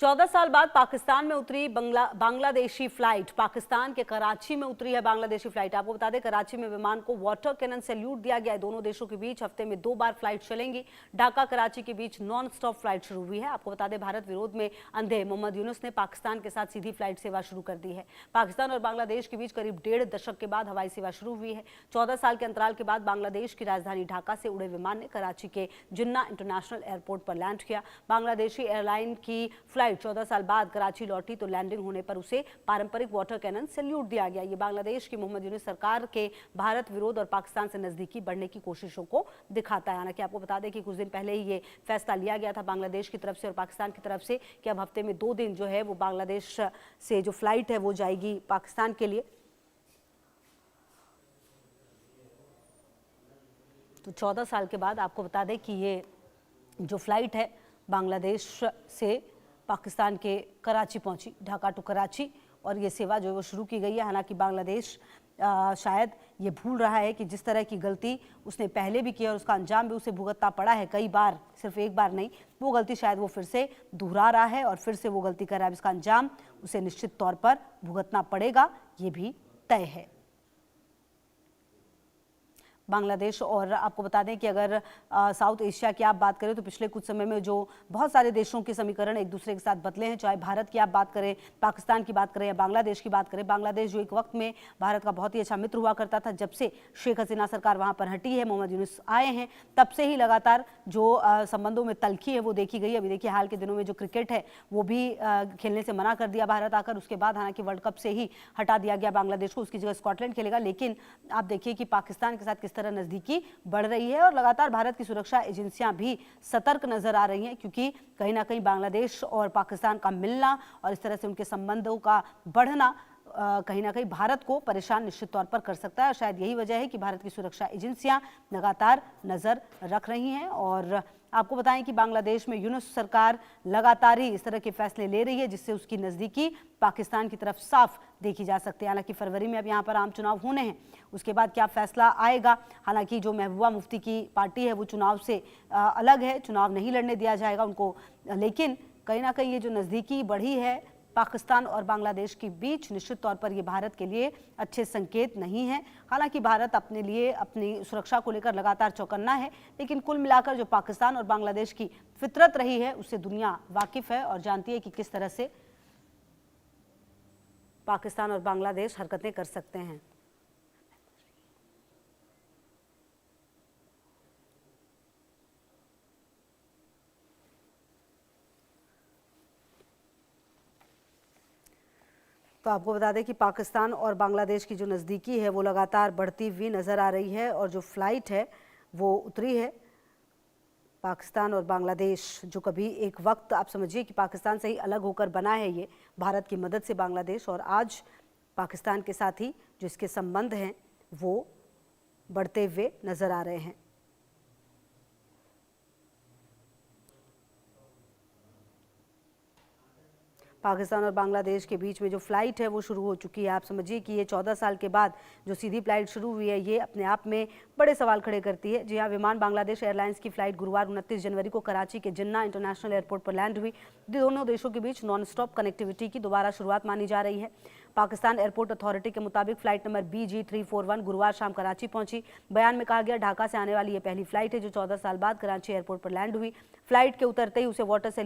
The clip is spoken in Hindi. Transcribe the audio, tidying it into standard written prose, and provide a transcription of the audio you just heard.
14 साल बाद पाकिस्तान में उतरी बांग्लादेशी फ्लाइट। पाकिस्तान के कराची में उतरी है बांग्लादेशी फ्लाइट। आपको बता दें, कराची में विमान को वाटर कैनन सैल्यूट दिया गया है। दोनों देशों के बीच हफ्ते में 2 बार फ्लाइट चलेंगी। ढाका कराची के बीच नॉन स्टॉप फ्लाइट शुरू हुई है। आपको बता दें, भारत विरोध में अंधे मोहम्मद यूनुस ने पाकिस्तान के साथ सीधी फ्लाइट सेवा शुरू कर दी है। पाकिस्तान और बांग्लादेश के बीच करीब 1.5 दशक के बाद हवाई सेवा शुरू हुई है। 14 साल के अंतराल के बाद बांग्लादेश की राजधानी ढाका से उड़े विमान ने कराची के जिन्ना इंटरनेशनल एयरपोर्ट पर लैंड किया। बांग्लादेशी एयरलाइन की फ्लाइट 14 साल बाद कराची लौटी तो लैंडिंग होने पर उसे पारंपरिक वाटर कैनन सैल्यूट दिया गया। ये बांग्लादेश की मोहम्मद यूनुस सरकार के भारत विरोध और पाकिस्तान से नजदीकी बढ़ने की कोशिशों को दिखाता है। हालांकि आपको बता दें कि कुछ दिन पहले ही ये फैसला लिया गया था बांग्लादेश की तरफ से और पाकिस्तान की तरफ से कि अब हफ्ते में 2 दिन जो है वो बांग्लादेश से जो फ्लाइट है वो जाएगी पाकिस्तान के लिए। तो 14 साल के बाद आपको बता दें कि ये जो फ्लाइट है बांग्लादेश से पाकिस्तान के कराची पहुंची, ढाका टू कराची, और ये सेवा जो है वो शुरू की गई है। हालांकि बांग्लादेश शायद ये भूल रहा है कि जिस तरह की गलती उसने पहले भी की और उसका अंजाम भी उसे भुगतना पड़ा है कई बार, सिर्फ एक बार नहीं, वो गलती शायद वो फिर से दोहरा रहा है और फिर से वो गलती कर रहा है। इसका अंजाम उसे निश्चित तौर पर भुगतना पड़ेगा, ये भी तय है। बांग्लादेश, और आपको बता दें कि अगर साउथ एशिया की आप बात करें तो पिछले कुछ समय में जो बहुत सारे देशों के समीकरण एक दूसरे के साथ बदले हैं, चाहे भारत की आप बात करें, पाकिस्तान की बात करें या बांग्लादेश की बात करें। बांग्लादेश जो एक वक्त में भारत का बहुत ही अच्छा मित्र हुआ करता था, जब से शेख हसीना सरकार वहाँ पर हटी है, मोहम्मद यूनुस आए हैं, तब से ही लगातार जो संबंधों में तल्खी है वो देखी गई। अभी देखिए हाल के दिनों में जो क्रिकेट है वो भी खेलने से मना कर दिया भारत आकर। उसके बाद हालांकि वर्ल्ड कप से ही हटा दिया गया बांग्लादेश को, उसकी जगह स्कॉटलैंड खेलेगा। लेकिन आप देखिए कि पाकिस्तान के साथ किस तरह नजदीकी बढ़ रही है और लगातार भारत की सुरक्षा एजेंसियां भी सतर्क नजर आ रही हैं, क्योंकि कहीं ना कहीं बांग्लादेश और पाकिस्तान का मिलना और इस तरह से उनके संबंधों का बढ़ना कहीं ना कहीं भारत को परेशान निश्चित तौर पर कर सकता है। और शायद यही वजह है कि भारत की सुरक्षा एजेंसियां लगातार नजर रख रही हैं। और आपको बताएं कि बांग्लादेश में यूनुस सरकार लगातार ही इस तरह के फैसले ले रही है जिससे उसकी नज़दीकी पाकिस्तान की तरफ साफ देखी जा सकती है। हालांकि फरवरी में अब यहाँ पर आम चुनाव होने हैं, उसके बाद क्या फैसला आएगा। हालांकि जो महबूबा मुफ्ती की पार्टी है वो चुनाव से अलग है, चुनाव नहीं लड़ने दिया जाएगा उनको। लेकिन कहीं ना कहीं ये जो नज़दीकी बढ़ी है पाकिस्तान और बांग्लादेश के बीच, निश्चित तौर पर ये भारत के लिए अच्छे संकेत नहीं है। हालांकि भारत अपने लिए अपनी सुरक्षा को लेकर लगातार चौकन्ना है, लेकिन कुल मिलाकर जो पाकिस्तान और बांग्लादेश की फितरत रही है उससे दुनिया वाकिफ है और जानती है कि किस तरह से पाकिस्तान और बांग्लादेश हरकतें कर सकते हैं। तो आपको बता दें कि पाकिस्तान और बांग्लादेश की जो नज़दीकी है वो लगातार बढ़ती हुई नज़र आ रही है और जो फ्लाइट है वो उतरी है। पाकिस्तान और बांग्लादेश जो कभी एक वक्त आप समझिए कि पाकिस्तान से ही अलग होकर बना है ये भारत की मदद से बांग्लादेश, और आज पाकिस्तान के साथ ही जो इसके संबंध हैं वो बढ़ते हुए नज़र आ रहे हैं। पाकिस्तान और बांग्लादेश के बीच में जो फ्लाइट है वो शुरू हो चुकी है। आप समझिए कि ये 14 साल के बाद जो सीधी फ्लाइट शुरू हुई है ये अपने आप में बड़े सवाल खड़े करती है। जी हाँ, विमान बांग्लादेश एयरलाइंस की फ्लाइट गुरुवार 29 जनवरी को कराची के जिन्ना इंटरनेशनल एयरपोर्ट पर लैंड हुई। दोनों देशों के बीच नॉन स्टॉप कनेक्टिविटी की दोबारा शुरुआत मानी जा रही है। पाकिस्तान एयरपोर्ट अथॉरिटी के मुताबिक फ्लाइट नंबर BG341 गुरुवार शाम कराची पहुंची। बयान में कहा गया, ढाका से आने वाली ये पहली फ्लाइट है जो 14 साल बाद कराची एयरपोर्ट पर लैंड हुई। फ्लाइट के उतरते ही उसे वाटर से